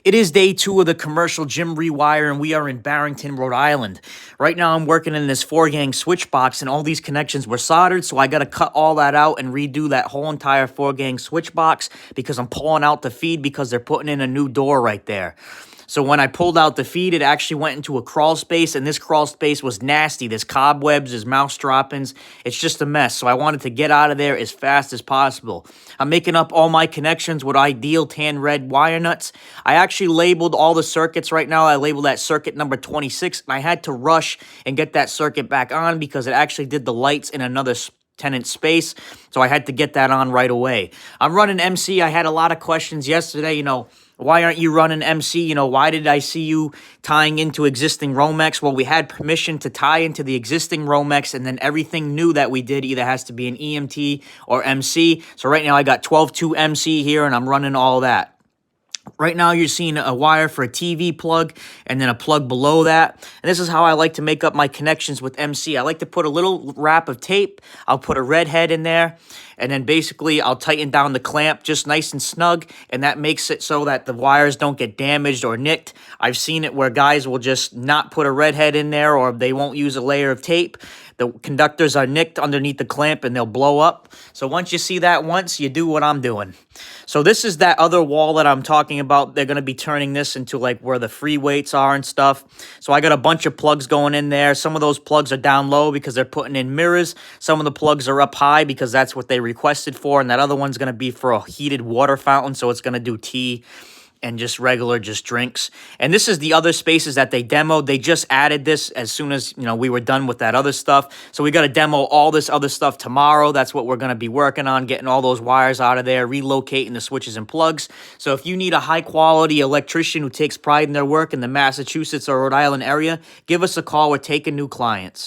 It is day 2 of the commercial gym rewire, and we are in Barrington, Rhode Island. Right now, I'm working in this 4-gang switch box, and all these connections were soldered, so I got to cut all that out and redo that whole entire 4-gang switch box because I'm pulling out the feed because they're putting in a new door right there. So when I pulled out the feed, it actually went into a crawl space, and this crawl space was nasty. There's cobwebs, there's mouse droppings. It's just a mess, so I wanted to get out of there as fast as possible. I'm making up all my connections with ideal tan red wire nuts. I actually labeled all the circuits right now. I labeled that circuit number 26, and I had to rush and get that circuit back on because it actually did the lights in another tenant space, so I had to get that on right away. I'm running MC. I had a lot of questions yesterday, why aren't you running MC? Why did I see you tying into existing Romex? Well, we had permission to tie into the existing Romex, and then everything new that we did either has to be an EMT or MC. So right now I got 12-2 MC here, and I'm running all that. Right now, you're seeing a wire for a TV plug and then a plug below that. And this is how I like to make up my connections with MC. I like to put a little wrap of tape. I'll put a red head in there. And then basically, I'll tighten down the clamp just nice and snug. And that makes it so that the wires don't get damaged or nicked. I've seen it where guys will just not put a red head in there, or they won't use a layer of tape. The conductors are nicked underneath the clamp and they'll blow up. So once you see that once, you do what I'm doing. So this is that other wall that I'm talking about. They're going to be turning this into like where the free weights are and stuff. So I got a bunch of plugs going in there. Some of those plugs are down low because they're putting in mirrors. Some of the plugs are up high because that's what they requested for. And that other one's going to be for a heated water fountain. So it's going to do tea and just regular drinks. And this is the other spaces that they demoed. They just added this as soon as, we were done with that other stuff. So we got to demo all this other stuff tomorrow. That's what we're going to be working on, getting all those wires out of there, relocating the switches and plugs. So if you need a high-quality electrician who takes pride in their work in the Massachusetts or Rhode Island area, give us a call. We're taking new clients.